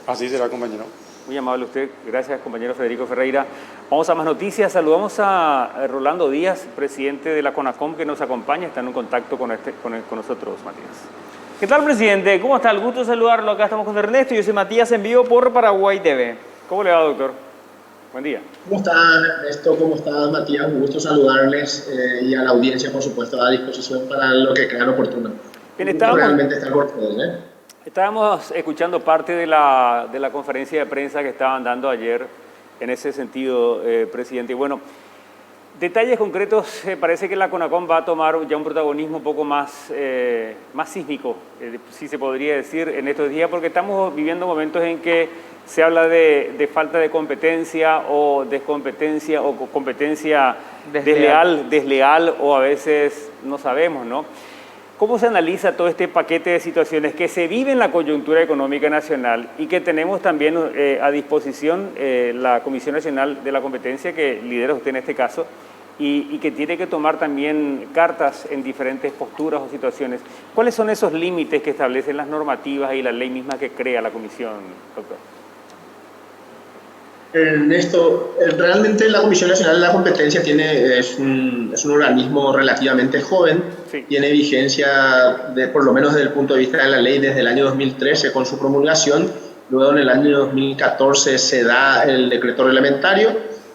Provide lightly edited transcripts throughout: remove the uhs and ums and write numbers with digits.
Así será, compañero. Muy amable usted. Gracias, compañero Federico Ferreira. Vamos a más noticias. Saludamos a Rolando Díaz, presidente de la CONACOM, que nos acompaña. Está en nosotros, Matías. ¿Qué tal, presidente? ¿Cómo está? El gusto de saludarlo. Acá estamos con Ernesto. Yo soy Matías, en vivo por Paraguay TV. ¿Cómo le va, doctor? Buen día. ¿Cómo está, Ernesto? ¿Cómo está, Matías? Un gusto saludarles y a la audiencia, por supuesto, a disposición para lo que crean oportuno. Bien, realmente estar con ustedes, Estábamos escuchando parte de la conferencia de prensa que estaban dando ayer en ese sentido, presidente. Y bueno, detalles concretos, parece que la CONACOM va a tomar ya un protagonismo un poco más sísmico, si se podría decir, en estos días, porque estamos viviendo momentos en que se habla de falta de competencia o descompetencia o competencia desleal o a veces no sabemos, ¿no? ¿Cómo se analiza todo este paquete de situaciones que se vive en la coyuntura económica nacional y que tenemos también a disposición la Comisión Nacional de la Competencia, que lidera usted en este caso, y que tiene que tomar también cartas en diferentes posturas o situaciones? ¿Cuáles son esos límites que establecen las normativas y la ley misma que crea la Comisión, doctor? Ernesto, realmente la Comisión Nacional de la Competencia es un organismo relativamente joven, sí. Tiene vigencia, por lo menos desde el punto de vista de la ley, desde el año 2013 con su promulgación. Luego en el año 2014 se da el decreto reglamentario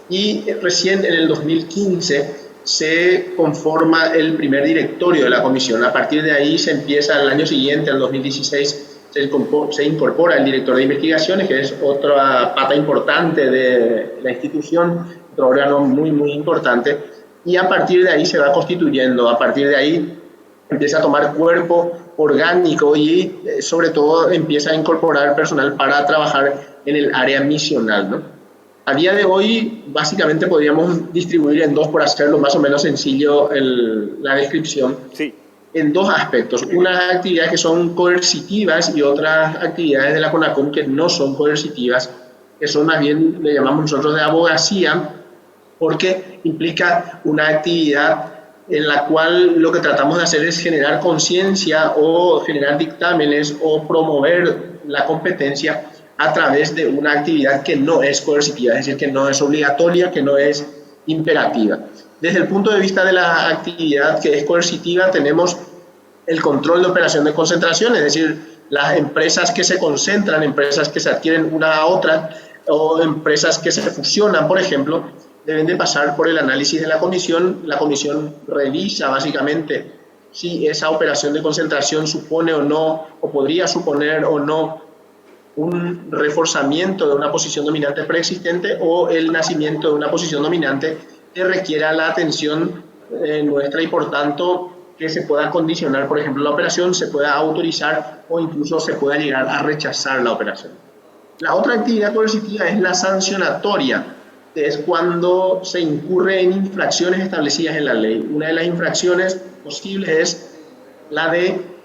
y recién en el 2015 se conforma el primer directorio de la Comisión. A partir de ahí se empieza el año siguiente, al 2016, se incorpora el director de investigaciones, que es otra pata importante de la institución, otro órgano muy, muy importante, y a partir de ahí se va constituyendo, a partir de ahí empieza a tomar cuerpo orgánico y sobre todo empieza a incorporar personal para trabajar en el área misional, ¿no? A día de hoy, básicamente podríamos distribuir en dos, por hacerlo más o menos sencillo la descripción. Sí. En dos aspectos, unas actividades que son coercitivas y otras actividades de la CONACOM que no son coercitivas, que son más bien, le llamamos nosotros de abogacía, porque implica una actividad en la cual lo que tratamos de hacer es generar conciencia o generar dictámenes o promover la competencia a través de una actividad que no es coercitiva, es decir, que no es obligatoria, que no es imperativa. Desde el punto de vista de la actividad que es coercitiva, tenemos el control de operación de concentración, es decir, las empresas que se concentran, empresas que se adquieren una a otra, o empresas que se fusionan, por ejemplo, deben de pasar por el análisis de la comisión. La comisión revisa básicamente si esa operación de concentración supone o no, o podría suponer o no, un reforzamiento de una posición dominante preexistente o el nacimiento de una posición dominante que requiera la atención nuestra y por tanto que se pueda condicionar, por ejemplo, la operación, se pueda autorizar o incluso se pueda llegar a rechazar la operación. La otra actividad coercitiva es la sancionatoria, que es cuando se incurre en infracciones establecidas en la ley. Una de las infracciones posibles es la de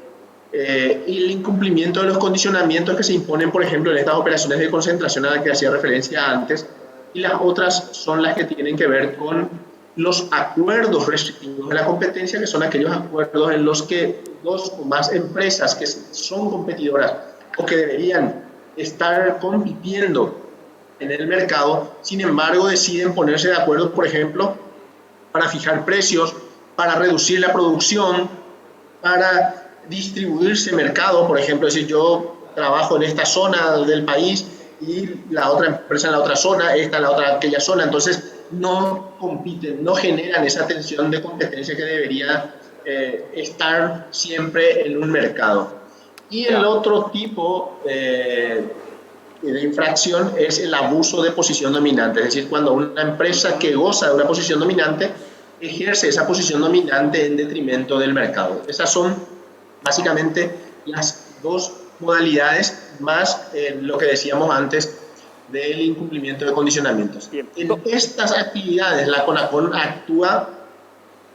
el incumplimiento de los condicionamientos que se imponen, por ejemplo, en estas operaciones de concentración a las que hacía referencia antes, y las otras son las que tienen que ver con los acuerdos restrictivos de la competencia, que son aquellos acuerdos en los que dos o más empresas que son competidoras o que deberían estar compitiendo en el mercado, sin embargo deciden ponerse de acuerdo, por ejemplo, para fijar precios, para reducir la producción, para distribuirse mercado, por ejemplo, es decir, yo trabajo en esta zona del país y la otra empresa en la otra zona, esta en la otra, aquella zona, entonces no compiten, no generan esa tensión de competencia que debería estar siempre en un mercado. Y el otro tipo de infracción es el abuso de posición dominante, es decir, cuando una empresa que goza de una posición dominante ejerce esa posición dominante en detrimento del mercado. Esas son básicamente las dos modalidades más lo que decíamos antes del incumplimiento de condicionamientos. Bien. En estas actividades la CONACOM actúa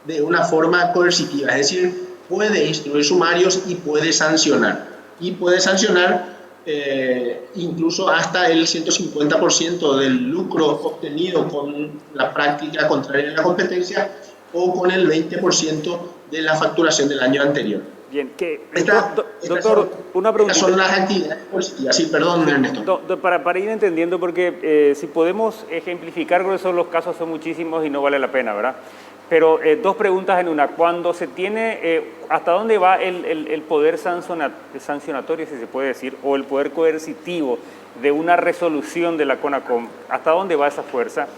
de una forma coercitiva, es decir, puede instruir sumarios y puede sancionar. Y puede sancionar incluso hasta el 150% del lucro obtenido con la práctica contraria a la competencia o con el 20% de la facturación del año anterior. Bien, Doctor, una pregunta. Estas son las actividades positivas. Sí, perdón, Ernesto. Para ir entendiendo, porque si podemos ejemplificar, con eso los casos son muchísimos y no vale la pena, ¿verdad? Pero dos preguntas en una. Cuando se tiene, ¿hasta dónde va el poder sancionatorio, si se puede decir, o el poder coercitivo de una resolución de la CONACOM? ¿Hasta dónde va esa fuerza?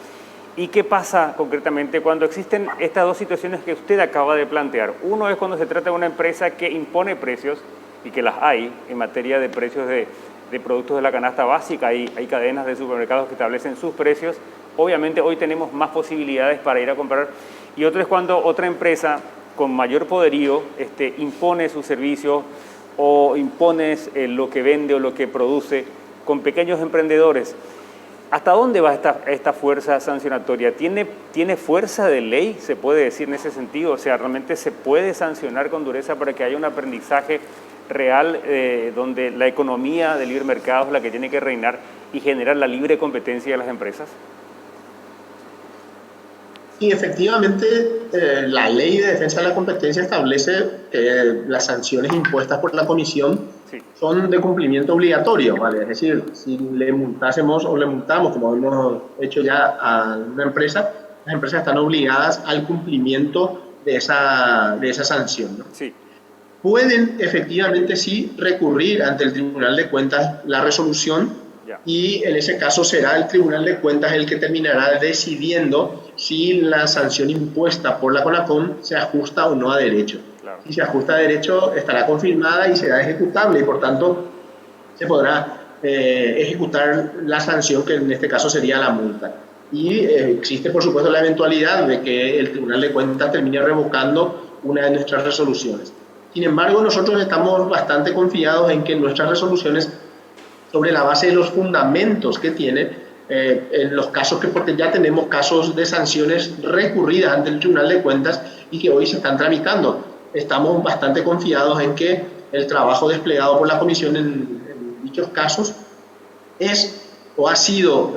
¿Y qué pasa concretamente cuando existen estas dos situaciones que usted acaba de plantear? Uno es cuando se trata de una empresa que impone precios, y que las hay en materia de precios de productos de la canasta básica. Hay cadenas de supermercados que establecen sus precios. Obviamente hoy tenemos más posibilidades para ir a comprar. Y otro es cuando otra empresa con mayor poderío impone sus servicios o impone lo que vende o lo que produce con pequeños emprendedores. ¿Hasta dónde va esta fuerza sancionatoria? ¿Tiene fuerza de ley, se puede decir en ese sentido? O sea, ¿realmente se puede sancionar con dureza para que haya un aprendizaje real donde la economía del libre mercado es la que tiene que reinar y generar la libre competencia de las empresas? Sí, efectivamente, la Ley de Defensa de la Competencia establece que las sanciones impuestas por la Comisión son de cumplimiento obligatorio, ¿vale? Es decir, si le multásemos o le multamos, como hemos hecho ya a una empresa, las empresas están obligadas al cumplimiento de esa sanción, ¿no? Sí. Pueden efectivamente sí recurrir ante el Tribunal de Cuentas la resolución y en ese caso será el Tribunal de Cuentas el que terminará decidiendo si la sanción impuesta por la CONACOM se ajusta o no a derecho. Claro. Si se ajusta a derecho estará confirmada y será ejecutable y por tanto se podrá ejecutar la sanción, que en este caso sería la multa. Y existe por supuesto la eventualidad de que el Tribunal de Cuentas termine revocando una de nuestras resoluciones. Sin embargo, nosotros estamos bastante confiados en que nuestras resoluciones, sobre la base de los fundamentos que tiene, en los casos porque ya tenemos casos de sanciones recurridas ante el Tribunal de Cuentas y que hoy se están tramitando. Estamos bastante confiados en que el trabajo desplegado por la Comisión en dichos casos es o ha sido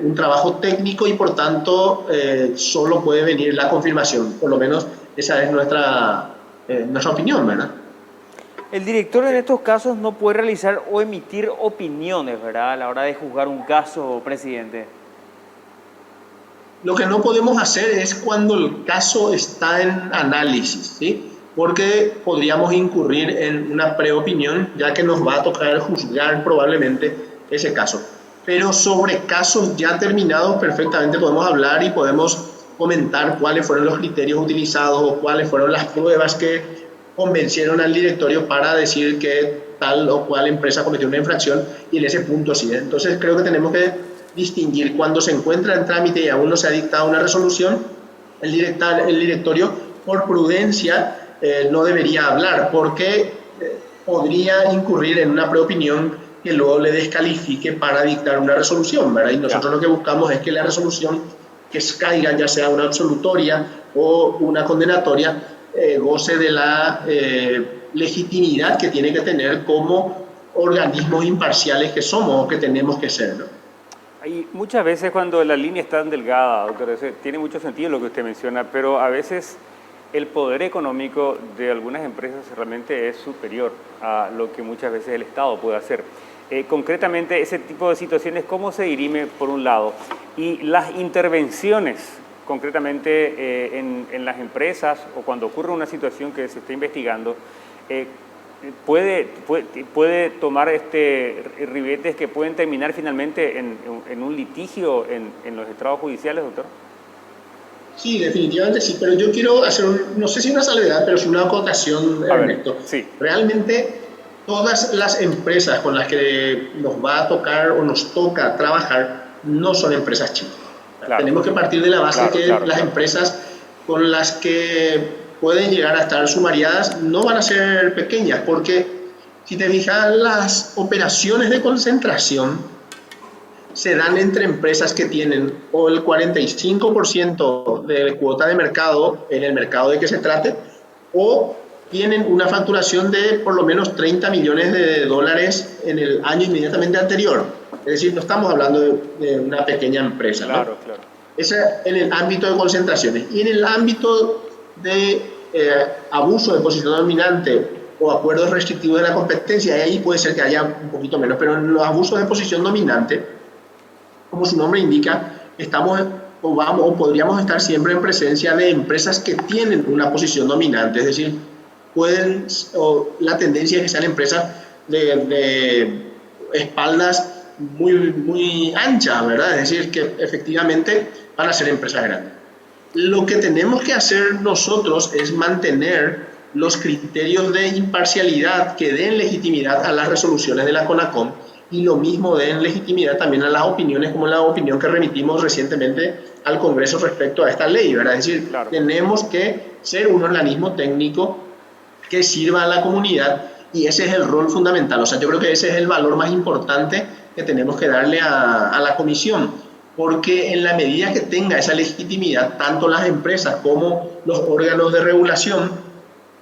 un trabajo técnico y por tanto solo puede venir la confirmación. Por lo menos esa es nuestra opinión, ¿verdad? El director en estos casos no puede realizar o emitir opiniones, ¿verdad?, a la hora de juzgar un caso, presidente. Lo que no podemos hacer es cuando el caso está en análisis, ¿sí? Porque podríamos incurrir en una preopinión, ya que nos va a tocar juzgar probablemente ese caso. Pero sobre casos ya terminados perfectamente podemos hablar y podemos comentar cuáles fueron los criterios utilizados o cuáles fueron las pruebas que convencieron al directorio para decir que tal o cual empresa cometió una infracción y en ese punto sí. Entonces creo que tenemos que distinguir cuando se encuentra en trámite y aún no se ha dictado una resolución, el directorio por prudencia no debería hablar porque podría incurrir en una preopinión que luego le descalifique para dictar una resolución, ¿verdad? Y nosotros lo que buscamos es que la resolución que caiga, ya sea una absolutoria o una condenatoria, goce de la legitimidad que tiene que tener como organismos imparciales que somos o que tenemos que ser, ¿no? Y muchas veces cuando la línea es tan delgada, doctor, tiene mucho sentido lo que usted menciona, pero a veces el poder económico de algunas empresas realmente es superior a lo que muchas veces el Estado puede hacer. Concretamente, ese tipo de situaciones, ¿cómo se dirime por un lado? Y las intervenciones, concretamente en las empresas o cuando ocurre una situación que se está investigando, puede tomar ribetes que pueden terminar finalmente en un litigio en los estrados judiciales, doctor. Sí, definitivamente sí, pero yo quiero hacer, no sé si una salvedad, pero sí una acotación, Ernesto. Sí. Realmente todas las empresas con las que nos va a tocar o nos toca trabajar no son empresas chicas. Claro. Tenemos que partir de la base que las empresas con las que pueden llegar a estar sumariadas no van a ser pequeñas, porque si te fijas, las operaciones de concentración se dan entre empresas que tienen o el 45% de cuota de mercado en el mercado de que se trate, o tienen una facturación de por lo menos 30 millones de dólares en el año inmediatamente anterior. Es decir, no estamos hablando de una pequeña empresa, ¿no? Claro. Ese en el ámbito de concentraciones. Y en el ámbito de abuso de posición dominante o acuerdos restrictivos de la competencia, y ahí puede ser que haya un poquito menos, pero en los abusos de posición dominante, como su nombre indica, estamos o podríamos estar siempre en presencia de empresas que tienen una posición dominante, es decir, la tendencia es que sean empresas de espaldas muy anchas, ¿verdad? Es decir, que efectivamente van a ser empresas grandes. Lo que tenemos que hacer nosotros es mantener los criterios de imparcialidad que den legitimidad a las resoluciones de la CONACOM, y lo mismo den legitimidad también a las opiniones, como la opinión que remitimos recientemente al Congreso respecto a esta ley, ¿verdad? Es decir, claro, tenemos que ser un organismo técnico que sirva a la comunidad, y ese es el rol fundamental. O sea, yo creo que ese es el valor más importante que tenemos que darle a la comisión, porque en la medida que tenga esa legitimidad, tanto las empresas como los órganos de regulación,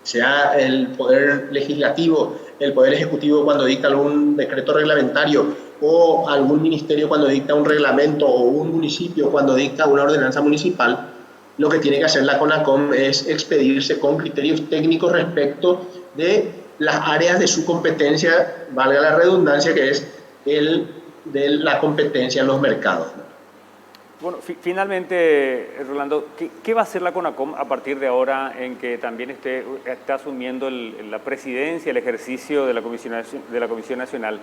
sea el Poder Legislativo, el Poder Ejecutivo cuando dicta algún decreto reglamentario, o algún ministerio cuando dicta un reglamento, o un municipio cuando dicta una ordenanza municipal, lo que tiene que hacer la CONACOM es expedirse con criterios técnicos respecto de las áreas de su competencia, valga la redundancia, que es el de la competencia en los mercados. Bueno, finalmente, Rolando, ¿qué va a hacer la CONACOM a partir de ahora en que también está asumiendo la presidencia, el ejercicio de la Comisión Nacional?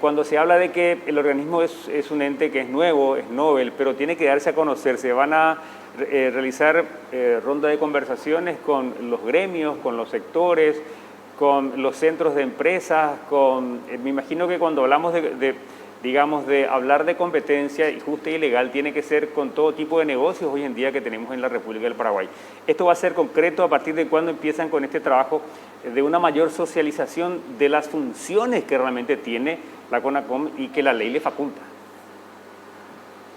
Cuando se habla de que el organismo es un ente que es nuevo, es novel, pero tiene que darse a conocer, se van a realizar ronda de conversaciones con los gremios, con los sectores, con los centros de empresas, me imagino que cuando hablamos de hablar de competencia justa y legal, tiene que ser con todo tipo de negocios hoy en día que tenemos en la República del Paraguay. ¿Esto va a ser concreto a partir de cuándo empiezan con este trabajo de una mayor socialización de las funciones que realmente tiene la CONACOM y que la ley le faculta?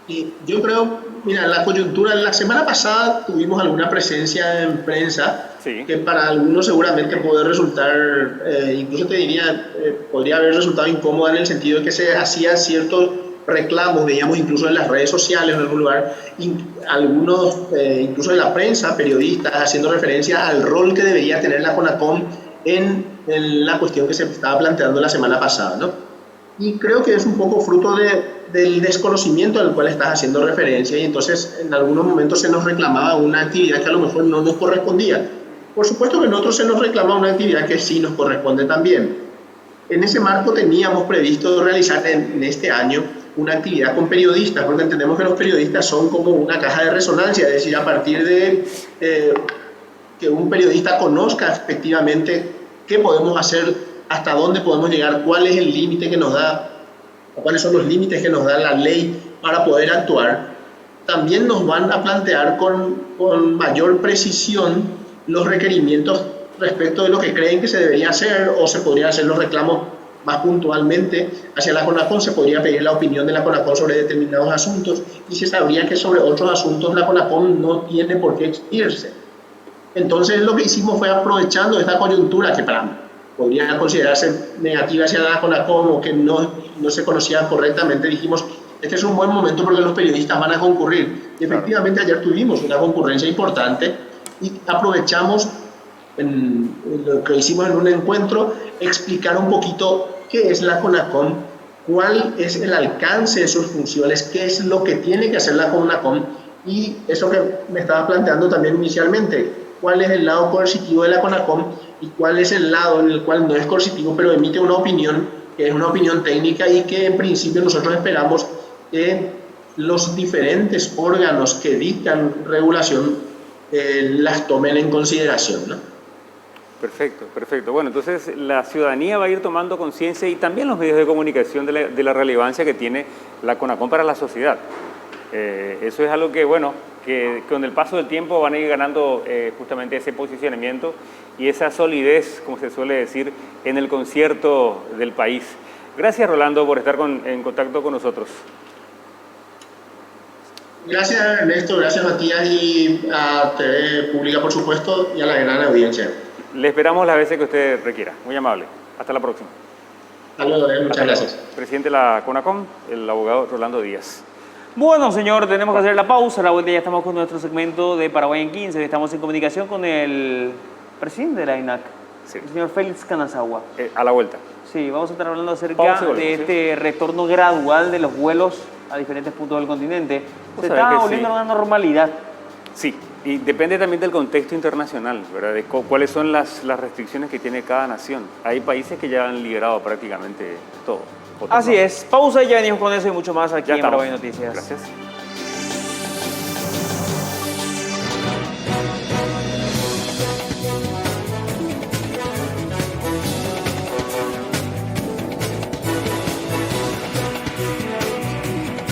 Y yo creo, mira, la coyuntura, la semana pasada tuvimos alguna presencia en prensa, sí, que para algunos seguramente puede resultar, incluso te diría, podría haber resultado incómoda en el sentido de que se hacían ciertos reclamos, veíamos incluso en las redes sociales en algún lugar, algunos, incluso en la prensa, periodistas, haciendo referencia al rol que debería tener la CONACOM en la cuestión que se estaba planteando la semana pasada, ¿no? Y creo que es un poco fruto del desconocimiento al cual estás haciendo referencia, y entonces en algunos momentos se nos reclamaba una actividad que a lo mejor no nos correspondía. Por supuesto que en otros se nos reclama una actividad que sí nos corresponde también. En ese marco teníamos previsto realizar en este año una actividad con periodistas, porque entendemos que los periodistas son como una caja de resonancia, es decir, a partir de que un periodista conozca efectivamente qué podemos hacer, hasta dónde podemos llegar, cuál es el límite que nos da, o cuáles son los límites que nos da la ley para poder actuar, también nos van a plantear con mayor precisión los requerimientos respecto de lo que creen que se debería hacer, o se podrían hacer los reclamos más puntualmente hacia la CONACOM, se podría pedir la opinión de la CONACOM sobre determinados asuntos, y se sabría que sobre otros asuntos la CONACOM no tiene por qué expedirse. Entonces lo que hicimos fue, aprovechando esta coyuntura que podría considerarse negativa hacia la CONACOM o que no se conocía correctamente, dijimos, este es un buen momento porque los periodistas van a concurrir. Y efectivamente ayer tuvimos una concurrencia importante, y aprovechamos lo que hicimos en un encuentro, explicar un poquito qué es la CONACOM, cuál es el alcance de sus funciones, qué es lo que tiene que hacer la CONACOM, y eso que me estaba planteando también inicialmente, cuál es el lado coercitivo de la CONACOM y cuál es el lado en el cual no es coercitivo, pero emite una opinión que es una opinión técnica, y que en principio nosotros esperamos que los diferentes órganos que dictan regulación las tomen en consideración, ¿no? Perfecto, perfecto. Bueno, entonces la ciudadanía va a ir tomando conciencia, y también los medios de comunicación, de la relevancia que tiene la CONACOM para la sociedad. Eso es algo que, bueno, que con el paso del tiempo van a ir ganando justamente ese posicionamiento y esa solidez, como se suele decir, en el concierto del país. Gracias, Rolando, por estar en contacto con nosotros. Gracias, Ernesto, gracias, Matías, y a TV Pública, por supuesto, y a la gran audiencia. Le esperamos las veces que usted requiera. Muy amable. Hasta la próxima. Hasta luego, muchas gracias. Presidente de la CONACOM, el abogado Rolando Díaz. Bueno, señor, tenemos que hacer la pausa. A la vuelta ya estamos con nuestro segmento de Paraguay en 15. Estamos en comunicación con el presidente de la INAC. Sí. el señor Félix Kanazawa. A la vuelta. Sí, vamos a estar hablando acerca Pausa y volvemos, de ¿sí? este retorno gradual de los vuelos a diferentes puntos del continente. Vos Se sabés está que volviendo sí. a una normalidad. Sí, y depende también del contexto internacional, ¿verdad? De cuáles son las restricciones que tiene cada nación. Hay países que ya han liberado prácticamente todo. Otros Así no. es. Pausa y ya venimos con eso y mucho más aquí Ya en estamos. Bravo Noticias. Gracias.